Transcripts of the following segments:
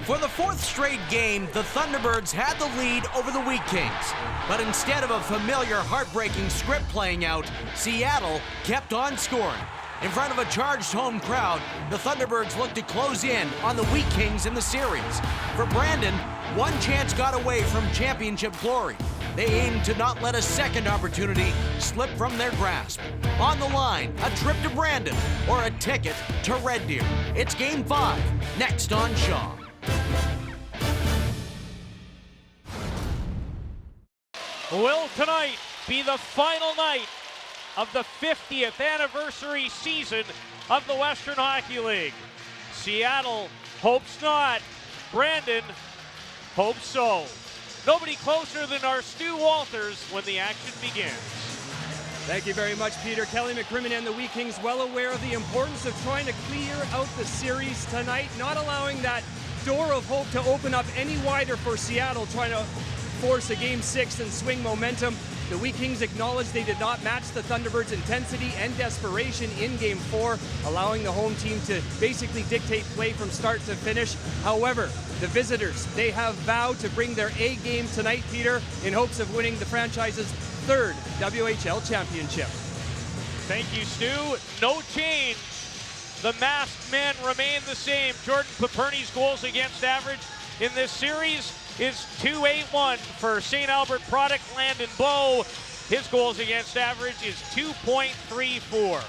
For the fourth straight game, the Thunderbirds had the lead over the Wheat Kings. But instead of a familiar, heartbreaking script playing out, Seattle kept on scoring. In front of a charged home crowd, the Thunderbirds looked to close in on the Wheat Kings in the series. For Brandon, one chance got away from championship glory. They aimed to not let a second opportunity slip from their grasp. On the line, a trip to Brandon or a ticket to Red Deer. It's Game 5, next on Shaw. Will tonight be the final night of the 50th anniversary season of the Western Hockey League? Seattle hopes not. Brandon hopes so. Nobody closer than our Stu Walters when the action begins. Thank you very much, Peter. Kelly McCrimmon and the Wheat Kings well aware of the importance of trying to clear out the series tonight, not allowing that door of hope to open up any wider for Seattle, trying to force a Game 6 and swing momentum. The Wheat Kings acknowledged they did not match the Thunderbirds' intensity and desperation in Game 4, allowing the home team to basically dictate play from start to finish. However, the visitors, they have vowed to bring their A game tonight, Peter, in hopes of winning the franchise's third WHL Championship. Thank you, Stu. No change. The masked men remain the same. Jordan Paperny's goals against average in this series is .281 for St. Albert product. Landon Bowe, his goals against average is .234.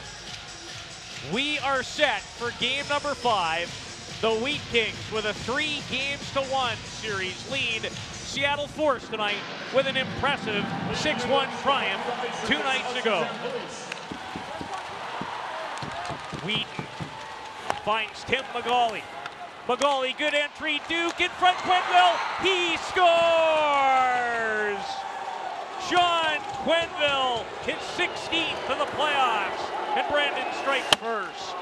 We are set for game number 5. The Wheat Kings with a 3-1 series lead. Seattle forced tonight with an impressive 6-1 triumph 2 nights ago. Wheaton finds Tim McGauley. McGauley, good entry, Duke in front, Quenneville, he scores! Sean Quenneville, his 16th of the playoffs, and Brandon strikes first.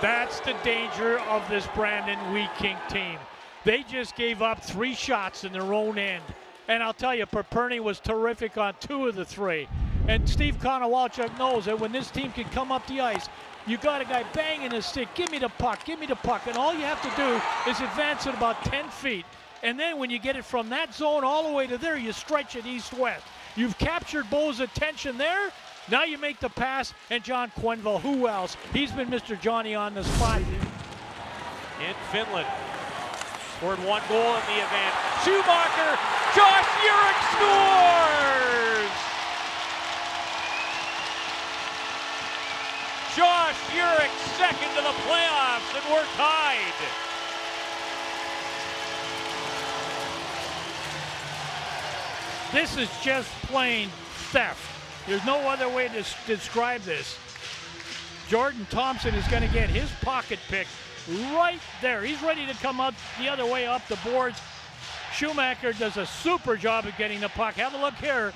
That's the danger of this Brandon Wheat King team. They just gave up 3 shots in their own end. And I'll tell you, Paperny was terrific on 2 of the 3. And Steve Konowalchuk knows that when this team can come up the ice, you got a guy banging his stick, give me the puck, and all you have to do is advance it about 10 feet. And then when you get it from that zone all the way to there, you stretch it east-west. You've captured Bo's attention there. Now you make the pass, and John Quenneville, who else? He's been Mr. Johnny on the spot. In Finland, scored 1 goal in the event. Schumacher, Josh Uhrich scores! Josh Uhrich second to the playoffs, and we're tied. This is just plain theft. There's no other way to describe this. Jordan Thompson is going to get his pocket pick right there. He's ready to come out the other way up the boards. Schumacher does a super job of getting the puck. Have a look here.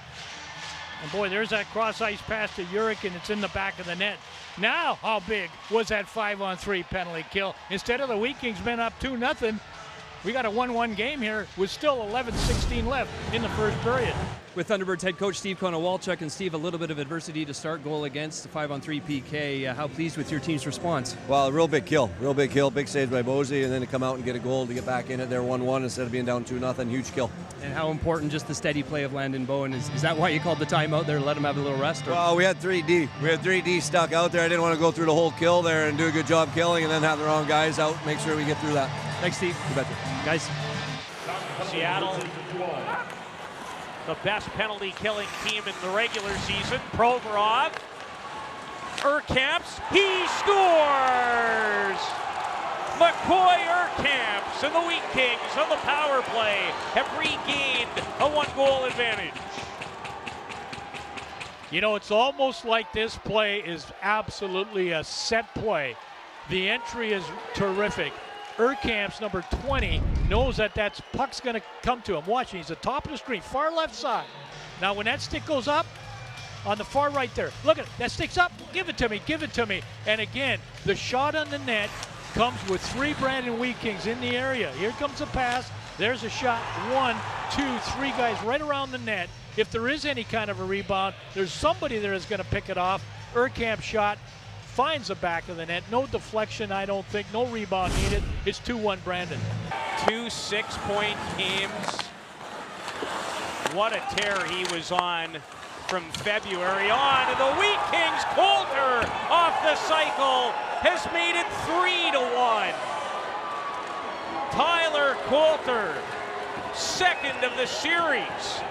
And boy, there's that cross-ice pass to Uhrich, and it's in the back of the net. Now, how big was that 5-on-3 penalty kill? Instead of the Wheat Kings been up 2-0, we got a 1-1 game here with still 11:16 left in the first period. With Thunderbirds head coach Steve Konowalchuk, and Steve, a little bit of adversity to start, goal against the 5-on-3 PK. How pleased with your team's response? Well, real big kill, big save by Bozy, and then to come out and get a goal to get back in it there 1-1 instead of being down 2-0, huge kill. And how important just the steady play of Landon Bowe, and is that why you called the timeout there, let him have a little rest? Or? Well, we had 3D. We had 3D stuck out there. I didn't want to go through the whole kill there and do a good job killing and then have the wrong guys out. Make sure we get through that. Thanks, Steve. You betcha. Guys. Seattle, the best penalty killing team in the regular season. Provorov, Erkamps, he scores! McCoy Erkamps and the Wheat Kings on the power play have regained a 1-goal advantage. You know, it's almost like this play is absolutely a set play. The entry is terrific. Erkamps, number 20, knows that puck's going to come to him. Watch, he's at the top of the screen, far left side. Now, when that stick goes up, on the far right there, look at it, that stick's up, give it to me. And again, the shot on the net comes with 3 Brandon Wheat Kings in the area. Here comes the pass, there's a shot, 1, 2, 3 guys right around the net. If there is any kind of a rebound, there's somebody there that's going to pick it off. Erkamps shot, finds the back of the net. No deflection, I don't think. No rebound needed. It's 2-1 Brandon. 2 6-point games. What a tear he was on from February on. And the Wheat Kings, Coulter off the cycle, has made it 3-1. Tyler Coulter, second of the series.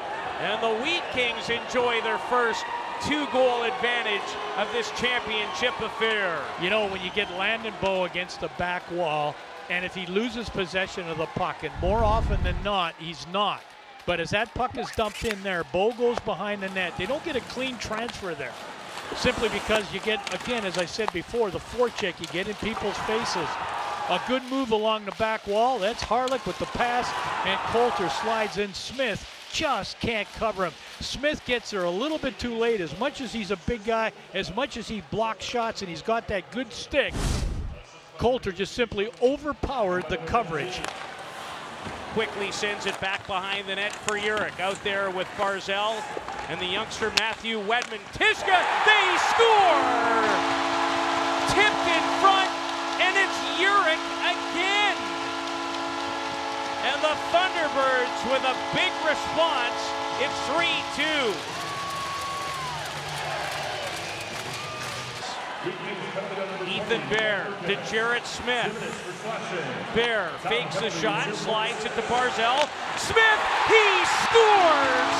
And the Wheat Kings enjoy their first 2-goal advantage of this championship affair. You know, when you get Landon Bow against the back wall, and if he loses possession of the puck, and more often than not, he's not. But as that puck is dumped in there, Bow goes behind the net. They don't get a clean transfer there. Simply because you get, again, as I said before, the forecheck, you get in people's faces. A good move along the back wall. That's Hawryluk with the pass, and Coulter slides in. Smith just can't cover him. Smith gets there a little bit too late. As much as he's a big guy, as much as he blocks shots and he's got that good stick, Coulter just simply overpowered the coverage. Quickly sends it back behind the net for Uhrich. Out there with Barzell and the youngster Matthew Wedman. Tishka, they score! Tipped in front, and it's Uhrich again. And the Thunderbirds with a big response. It's 3-2. Ethan Bear to Jarrett Smith. Bear fakes the shot, slides it to Barzell. Smith, he scores!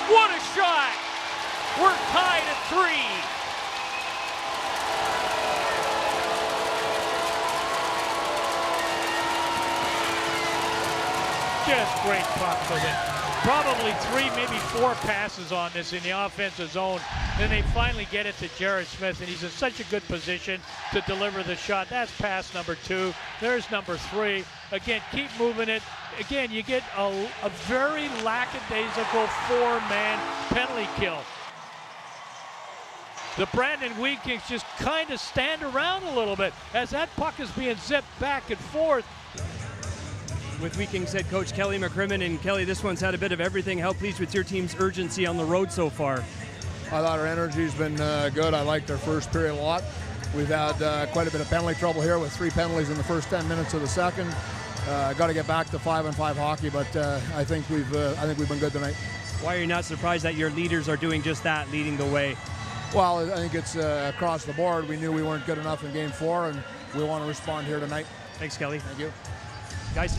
What a shot! We're tied at 3. Just great puck with it. Probably 3, maybe 4 passes on this in the offensive zone. Then they finally get it to Jarrett Smith, and he's in such a good position to deliver the shot. That's pass number 2. There's number 3. Again, keep moving it. Again, you get a very lackadaisical 4-man penalty kill. The Brandon Wheat Kings just kind of stand around a little bit as that puck is being zipped back and forth. With Wheat Kings head coach Kelly McCrimmon. And Kelly, this one's had a bit of everything. How pleased with your team's urgency on the road so far? I thought our energy's been good. I liked our first period a lot. We've had quite a bit of penalty trouble here with 3 penalties in the first 10 minutes of the second. Got to get back to 5-on-5 hockey, but I think we've been good tonight. Why are you not surprised that your leaders are doing just that, leading the way? Well, I think it's across the board. We knew we weren't good enough in Game 4, and we want to respond here tonight. Thanks, Kelly. Thank you. Guys.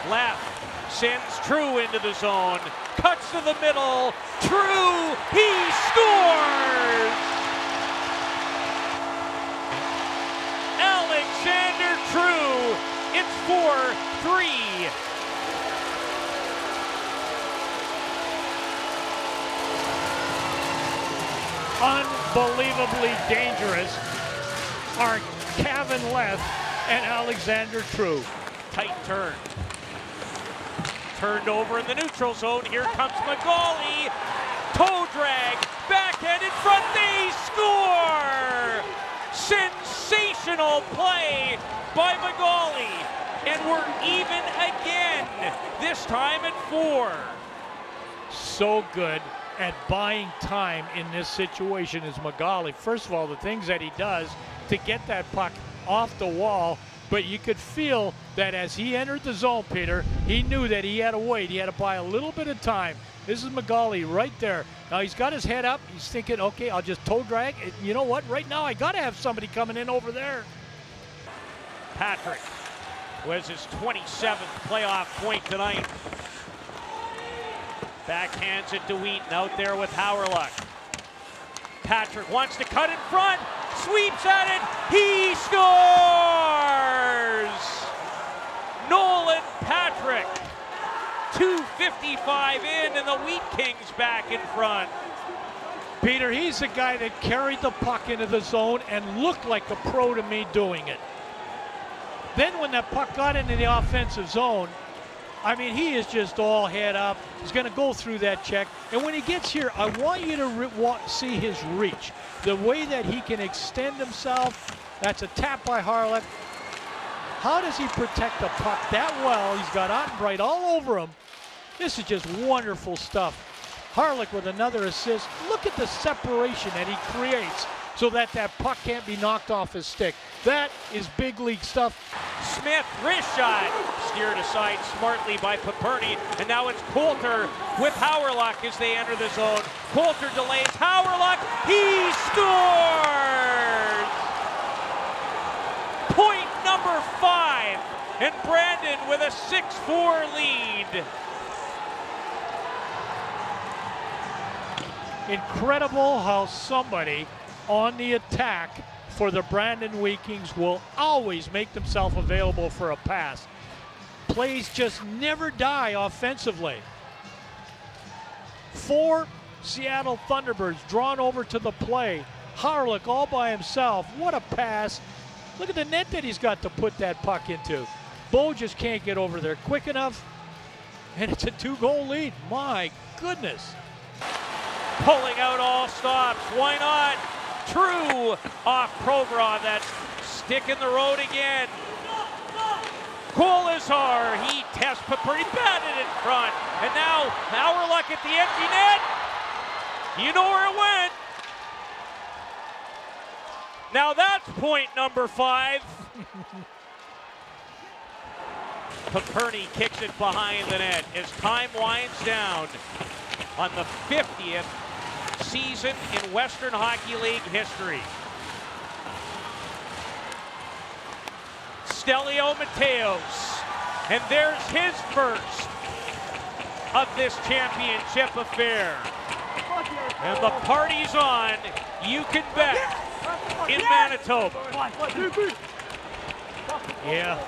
Left, sends True into the zone, cuts to the middle, True, he scores! Alexander True, it's 4-3. Unbelievably dangerous are Kevin Leth and Alexander True. Tight turn. Turned over in the neutral zone. Here comes McGauley. Toe drag. Backhand in front. They score! Sensational play by McGauley. And we're even again. This time at 4. So good at buying time in this situation is McGauley. First of all, the things that he does to get that puck off the wall, but you could feel that as he entered the zone, Peter, he knew that he had to wait. He had to buy a little bit of time. This is McGauley right there. Now he's got his head up. He's thinking, okay, I'll just toe drag. You know what? Right now I got to have somebody coming in over there. Patrick, who has his 27th playoff point tonight. Backhands it to Wheaton out there with Hawryluk. Patrick wants to cut in front. Sweeps at it, he scores! Nolan Patrick, 2:55 in, and the Wheat Kings back in front. Peter, he's the guy that carried the puck into the zone and looked like a pro to me doing it. Then when that puck got into the offensive zone, I mean, he is just all head up. He's going to go through that check. And when he gets here, I want you to see his reach. The way that he can extend himself. That's a tap by Hawryluk. How does he protect the puck that well? He's got Ottenbreit all over him. This is just wonderful stuff. Hawryluk with another assist. Look at the separation that he creates. so that that puck can't be knocked off his stick. That is big league stuff. Smith, wrist shot, steered aside smartly by Paperny, and now it's Coulter with Hawryluk as they enter the zone. Coulter delays Hawryluk, he scores! Point number 5, and Brandon with a 6-4 lead. Incredible how somebody on the attack for the Brandon Wheat Kings will always make themselves available for a pass. Plays just never die offensively. 4 Seattle Thunderbirds drawn over to the play. Hawryluk all by himself. What a pass. Look at the net that he's got to put that puck into. Bo just can't get over there quick enough. And it's a 2-goal lead. My goodness. Pulling out all stops, why not? True off Provorov, that stick in the road again. Kolizar, he tests Paperny, batted in front. And now Hawryluk at the empty net. You know where it went. Now that's point number 5. Paperny kicks it behind the net as time winds down on the 50th season in Western Hockey League history. Stelio Mateos, and there's his first of this championship affair. And the party's on, you can bet, in Manitoba. Yeah,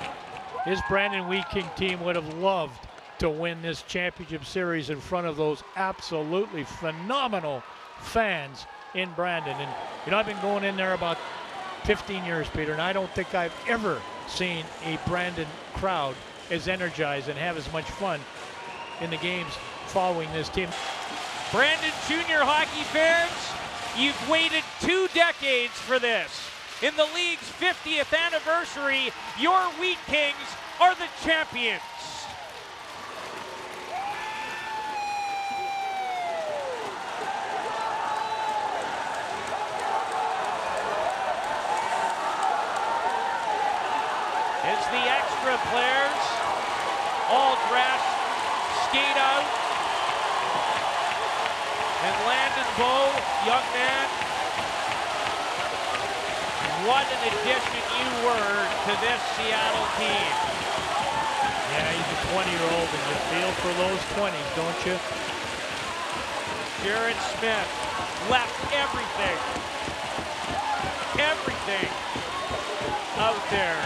his Brandon Wheat King team would have loved to win this championship series in front of those absolutely phenomenal fans in Brandon. And you know, I've been going in there about 15 years, Peter, and I don't think I've ever seen a Brandon crowd as energized and have as much fun in the games following this team. Brandon Junior hockey fans, you've waited 2 decades for this. In the league's 50th anniversary, your Wheat Kings are the champions. As the extra players, all dressed, skate out. And Landon Bowe, young man, what an addition you were to this Seattle team. Yeah, he's a 20-year-old, and you feel for those 20s, don't you? Jared Smith left everything out there.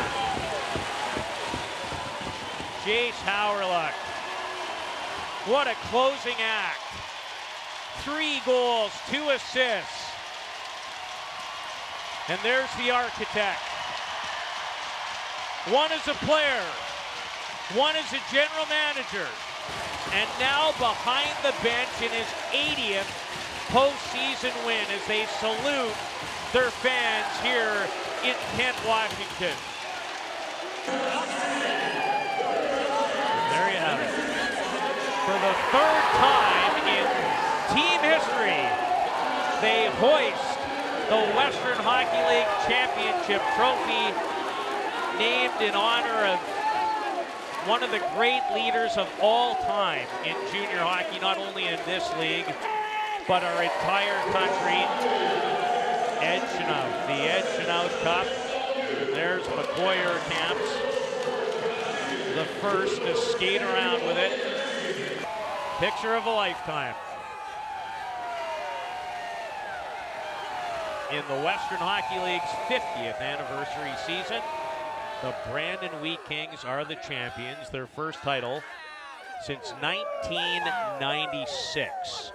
Jace Hawryluk, what a closing act. 3 goals, 2 assists. And there's the architect. One is a player, one is a general manager, and now behind the bench in his 80th postseason win as they salute their fans here in Kent, Washington. There you have it. For the 3rd time in team history, they hoist the Western Hockey League Championship trophy, named in honor of one of the great leaders of all time in junior hockey, not only in this league, but our entire country. Ed Chynoweth, the Ed Chynoweth Cup. And there's McGauley Erkamps, the first to skate around with it. Picture of a lifetime. In the Western Hockey League's 50th anniversary season, the Brandon Wheat Kings are the champions, their first title since 1996.